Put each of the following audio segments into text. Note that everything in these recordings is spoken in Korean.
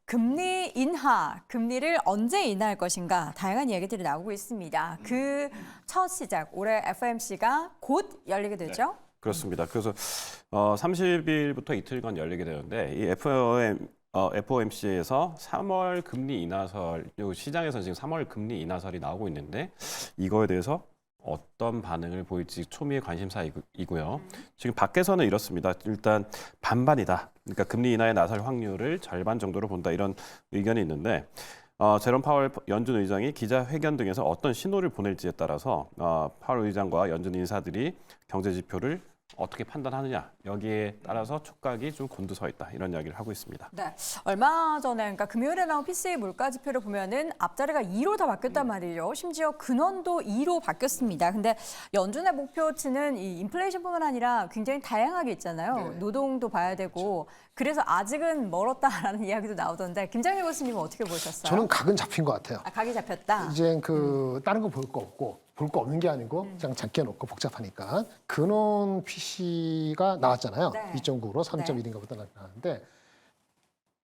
금리 인하, 금리를 언제 인하할 것인가 다양한 이야기들이 나오고 있습니다. 그 첫 시작, 올해 FOMC가 곧 열리게 되죠? 그렇습니다. 그래서 30일부터 이틀간 열리게 되는데 이 FOMC에서 3월 금리 인하설, 시장에서 지금 3월 금리 인하설이 나오고 있는데 이거에 대해서 어떤 반응을 보일지 초미의 관심사이고요. 지금 밖에서는 이렇습니다. 일단 반반이다. 그러니까 금리 인하에 나설 확률을 절반 정도로 본다. 이런 의견이 있는데 제롬 파월 연준 의장이 기자회견 등에서 어떤 신호를 보낼지에 따라서 파월 의장과 연준 인사들이 경제 지표를 어떻게 판단하느냐 여기에 따라서 촉각이 좀 곤두서 있다 이런 이야기를 하고 있습니다. 네, 얼마 전에 그러니까 금요일에 나온 PCE 물가 지표를 보면은 앞자리가 2로 다 바뀌었단 말이죠. 심지어 근원도 2로 바뀌었습니다. 근데 연준의 목표치는 이 인플레이션뿐만 아니라 굉장히 다양하게 있잖아요. 네. 노동도 봐야 되고 그래서 아직은 멀었다라는 이야기도 나오던데 김장일 교수님은 어떻게 보셨어요? 저는 각은 잡힌 것 같아요. 각이 잡혔다. 이제 다른 거 볼 거 없고 볼 거 없는 게 아니고 그냥 작게 놓고 복잡하니까 근원 PC가 나왔잖아요. 네. 2.9로 3.1인가 보다 나왔는데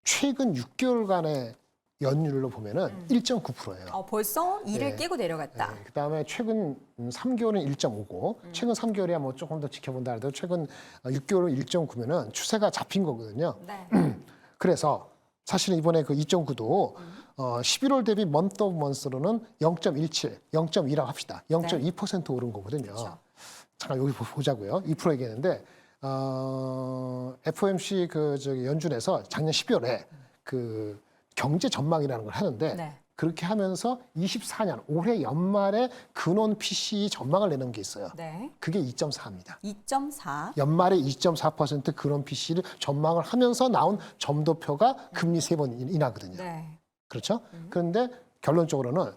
최근 6개월간의 연율로 보면은 1.9%예요. 벌써 2를 네. 깨고 내려갔다. 네, 그다음에 최근 3개월은 1.5고 최근 3개월이야 뭐 조금 더 지켜본다 해도 최근 6개월은 1.9면은 추세가 잡힌 거거든요. 네. 그래서 사실은 이번에 그 2.9도 11월 대비 먼트 오브 먼스로는 0.17, 0.2라고 합시다. 0.2% 오른 거거든요. 그렇죠. 잠깐 여기 보자고요. 2% 얘기했는데 FOMC 연준에서 작년 12월에 그 경제 전망이라는 걸 하는데 네. 그렇게 하면서 24년 올해 연말에 근원 PCE 전망을 내는 게 있어요. 네. 그게 2.4입니다. 2.4. 연말에 2.4% 근원 PC를 전망을 하면서 나온 점도표가 금리 3번 인하거든요. 네. 그렇죠? 그런데 결론적으로는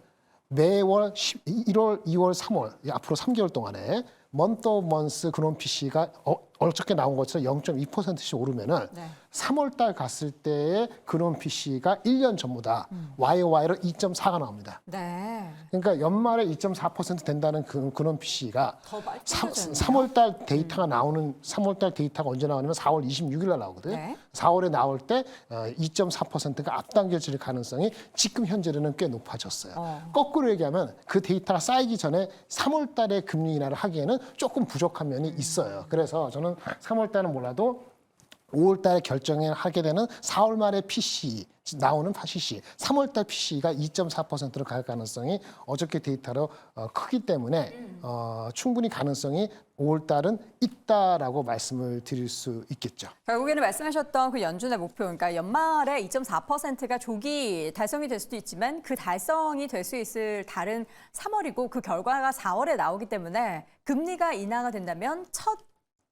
매월 1월, 2월, 3월 앞으로 3개월 동안에 먼트 오브 먼스 근원 PC가 어저께 나온 것처럼 0.2%씩 오르면은 네. 3월 달 갔을 때의 근원 PC가 1년 전보다 YOY로 2.4가 나옵니다. 네. 그러니까 연말에 2.4% 된다는 근원 PC가 더 빨리 3월 달 데이터가 나오는 3월 달 데이터가 언제 나오냐면 4월 26일 날 나오거든요. 네. 4월에 나올 때 2.4%가 앞당겨질 가능성이 지금 현재로는 꽤 높아졌어요. 거꾸로 얘기하면 그 데이터가 쌓이기 전에 3월 달에 금리 인하를 하기에는 조금 부족한 면이 있어요. 그래서 저는 3월 달은 몰라도 5월 달에 결정을 하게 되는 4월 말에 PCE 나오는 PCE, 3월 달 PCE가 2.4%로 갈 가능성이 어저께 데이터로 크기 때문에 충분히 가능성이 5월 달은 있다라고 말씀을 드릴 수 있겠죠. 결국에는 말씀하셨던 그 연준의 목표, 그러니까 연말에 2.4%가 조기 달성이 될 수도 있지만 그 달성이 될 수 있을 달은 3월이고 그 결과가 4월에 나오기 때문에 금리가 인하가 된다면 첫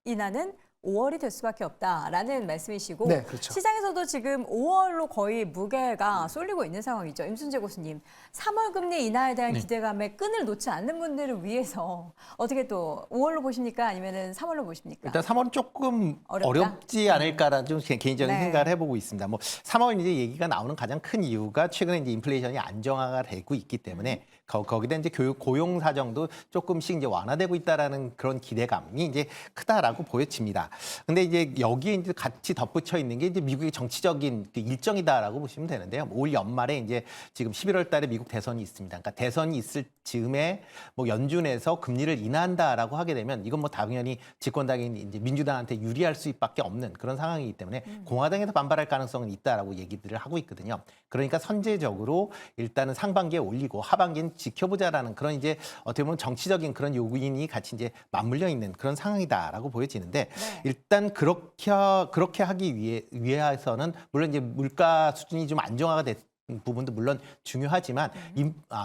인하는 5월이 될 수밖에 없다라는 말씀이시고 네, 그렇죠. 시장에서도 지금 5월로 거의 무게가 쏠리고 있는 상황이죠. 임순재 교수님, 3월 금리 인하에 대한 기대감에 끈을 놓지 않는 분들을 위해서 어떻게 또 5월로 보십니까? 아니면 3월로 보십니까? 일단 3월은 조금 어렵다? 어렵지 않을까라는 좀 개인적인 네. 생각을 해보고 있습니다. 뭐 3월 이제 얘기가 나오는 가장 큰 이유가 최근에 이제 인플레이션이 안정화가 되고 있기 때문에 거기다 이제 고용 사정도 조금씩 이제 완화되고 있다라는 그런 기대감이 이제 크다라고 보여집니다. 근데 이제 여기에 이제 같이 덧붙여 있는 게 이제 미국의 정치적인 그 일정이다라고 보시면 되는데요. 올 연말에 이제 지금 11월 달에 미국 대선이 있습니다. 그러니까 대선이 있을 즈음에 뭐 연준에서 금리를 인하한다라고 하게 되면 이건 뭐 당연히 집권당인 이제 민주당한테 유리할 수밖에 없는 그런 상황이기 때문에 공화당에서 반발할 가능성은 있다라고 얘기들을 하고 있거든요. 그러니까 선제적으로 일단은 상반기에 올리고 하반기는 지켜보자라는 그런 이제 어떻게 보면 정치적인 그런 요인이 같이 이제 맞물려 있는 그런 상황이다라고 보여지는데 네. 일단 그렇게 하기 위해서는 물론 이제 물가 수준이 좀 안정화가 됐 부분도 물론 중요하지만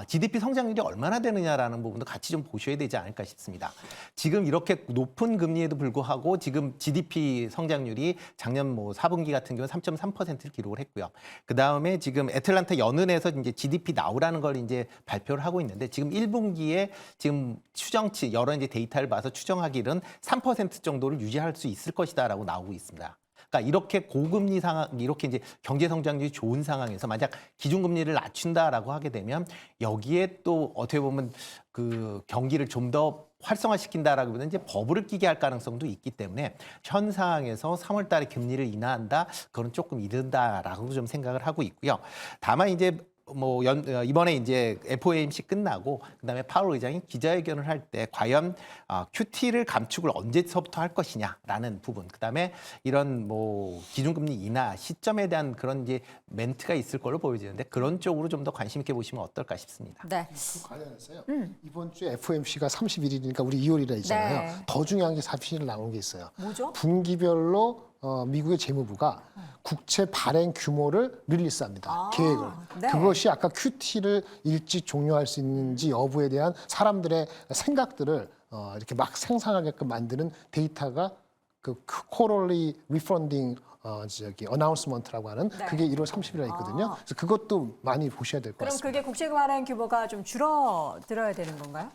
GDP 성장률이 얼마나 되느냐라는 부분도 같이 좀 보셔야 되지 않을까 싶습니다. 지금 이렇게 높은 금리에도 불구하고 지금 GDP 성장률이 작년 뭐 4분기 같은 경우는 3.3%를 기록을 했고요. 그 다음에 지금 애틀란타 연은에서 이제 GDP 나오라는 걸 이제 발표를 하고 있는데 지금 1분기에 지금 추정치 여러 이제 데이터를 봐서 추정하기는 3% 정도를 유지할 수 있을 것이다라고 나오고 있습니다. 그러니까 이렇게 고금리 상황, 이렇게 이제 경제 성장률이 좋은 상황에서 만약 기준금리를 낮춘다라고 하게 되면 여기에 또 어떻게 보면 그 경기를 좀 더 활성화시킨다라기보다는 이제 버블을 끼게 할 가능성도 있기 때문에 현 상황에서 3월 달에 금리를 인하한다, 그건 조금 이른다라고 좀 생각을 하고 있고요. 다만 이제 뭐 이번에 이제 FOMC 끝나고 그다음에 파월 의장이 기자회견을 할 때 과연 QT를 감축을 언제서부터 할 것이냐라는 부분, 그다음에 이런 뭐 기준금리 인하 시점에 대한 그런 이제 멘트가 있을 걸로 보여지는데 그런 쪽으로 좀 더 관심 있게 보시면 어떨까 싶습니다. 네. 그 관련해서요. 이번 주에 FOMC가 31일이니까 우리 2월이라 있잖아요. 네. 더 중요한 게 30일 나온 게 있어요. 뭐죠? 분기별로 미국의 재무부가 국채 발행 규모를 릴리스합니다. 계획을. 네. 그것이 아까 QT를 일찍 종료할 수 있는지 여부에 대한 사람들의 생각들을 이렇게 막 생산하게끔 만드는 데이터가 그 코럴리 리펀딩 어나운스먼트라고 하는 네. 그게 1월 30일에 있거든요. 그래서 그것도 많이 보셔야 될 것 그럼 같습니다. 그게 국채 발행 규모가 좀 줄어들어야 되는 건가요?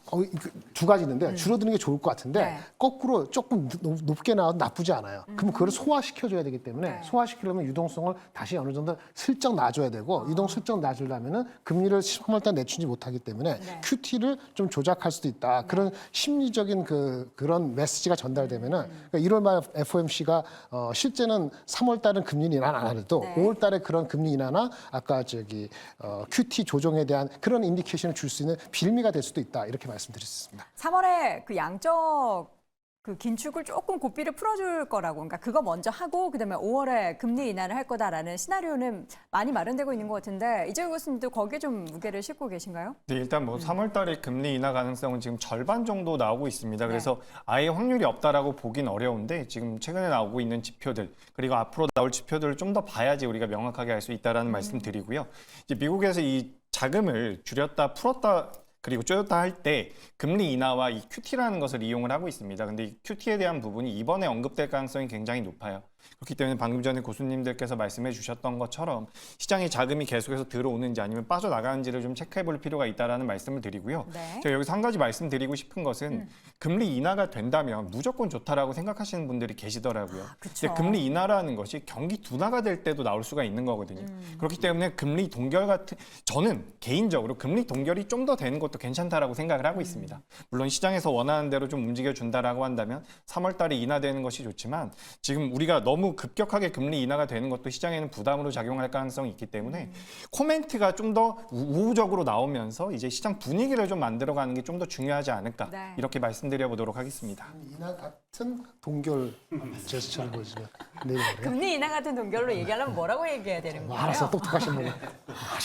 두 가지 있는데 줄어드는 게 좋을 것 같은데 네. 거꾸로 조금 높게 나와도 나쁘지 않아요. 그럼 그걸 소화시켜줘야 되기 때문에 네. 소화시키려면 유동성을 다시 어느 정도 슬쩍 놔줘야 되고 유동 슬쩍 놔주려면은 금리를 3월달 내추지 못하기 때문에 네. QT를 좀 조작할 수도 있다. 그런 심리적인 그런 메시지가 전달되면은 그러니까 1월 말 FOMC가 실제는 3월 달은 금리 인하 안 하더라도 네. 5월 달에 그런 금리 인하나 아까 QT 조정에 대한 그런 인디케이션을 줄 수 있는 빌미가 될 수도 있다. 이렇게 말씀드릴 수 있습니다. 3월에 그 양적 그 긴축을 조금 고삐를 풀어줄 거라고, 그러니까 그거 먼저 하고 그다음에 5월에 금리 인하를 할 거다라는 시나리오는 많이 마련되고 있는 것 같은데 이재용 교수님도 거기에 좀 무게를 싣고 계신가요? 네, 일단 뭐 3월 달에 금리 인하 가능성은 지금 절반 정도 나오고 있습니다. 그래서 아예 확률이 없다라고 보긴 어려운데 지금 최근에 나오고 있는 지표들 그리고 앞으로 나올 지표들을 좀 더 봐야지 우리가 명확하게 알 수 있다라는 말씀 드리고요. 이제 미국에서 이 자금을 줄였다 풀었다 그리고 쪼였다 할 때 금리 인하와 이 QT라는 것을 이용을 하고 있습니다. 근데 이 QT에 대한 부분이 이번에 언급될 가능성이 굉장히 높아요. 그렇기 때문에 방금 전에 교수님들께서 말씀해 주셨던 것처럼 시장에 자금이 계속해서 들어오는지 아니면 빠져나가는지를 좀 체크해 볼 필요가 있다는 말씀을 드리고요. 네. 제가 여기서 한 가지 말씀드리고 싶은 것은 금리 인하가 된다면 무조건 좋다라고 생각하시는 분들이 계시더라고요. 그쵸. 근데 금리 인하라는 것이 경기 둔화가 될 때도 나올 수가 있는 거거든요. 그렇기 때문에 금리 동결 같은, 저는 개인적으로 금리 동결이 좀 더 되는 것도 괜찮다라고 생각을 하고 있습니다. 물론 시장에서 원하는 대로 좀 움직여준다라고 한다면 3월 달에 인하되는 것이 좋지만 지금 우리가 너무 급격하게 금리 인하가 되는 것도 시장에는 부담으로 작용할 가능성이 있기 때문에 코멘트가 좀 더 우호적으로 나오면서 이제 시장 분위기를 좀 만들어가는 게 좀 더 중요하지 않을까 네. 이렇게 말씀드려 보도록 하겠습니다. 인하 같은 동결 제스처를 보여주면 내일 금리 인하 같은 동결로 얘기하려면 뭐라고 얘기해야 되는 뭐 거예요? 알아서 똑똑하신 분이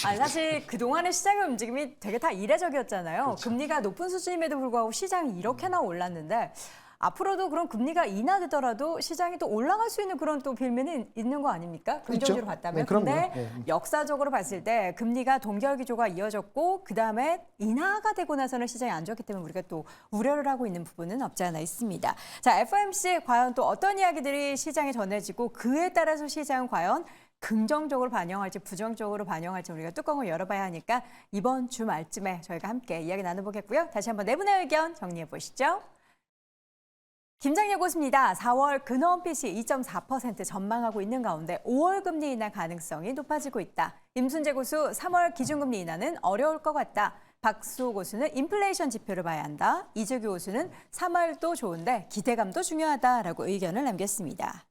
아니, 사실 그동안의 시장의 움직임이 되게 다 이례적이었잖아요. 금리가 높은 수준임에도 불구하고 시장이 이렇게나 올랐는데 앞으로도 그런 금리가 인하되더라도 시장이 또 올라갈 수 있는 그런 또 빌미는 있는 거 아닙니까? 긍정적으로 있죠. 봤다면. 네, 그럼요. 근데 네. 역사적으로 봤을 때 금리가 동결 기조가 이어졌고 그다음에 인하가 되고 나서는 시장이 안 좋았기 때문에 우리가 또 우려를 하고 있는 부분은 없지 않아 있습니다. 자, FOMC 과연 또 어떤 이야기들이 시장에 전해지고 그에 따라서 시장은 과연 긍정적으로 반영할지 부정적으로 반영할지 우리가 뚜껑을 열어봐야 하니까 이번 주말쯤에 저희가 함께 이야기 나눠보겠고요. 다시 한번 네 분의 의견 정리해 보시죠. 김장렬 교수입니다. 4월 근원빚이 2.4% 전망하고 있는 가운데 5월 금리 인하 가능성이 높아지고 있다. 임순재 고수 3월 기준금리 인하는 어려울 것 같다. 박수호 고수는 인플레이션 지표를 봐야 한다. 이재규 고수는 3월도 좋은데 기대감도 중요하다라고 의견을 남겼습니다.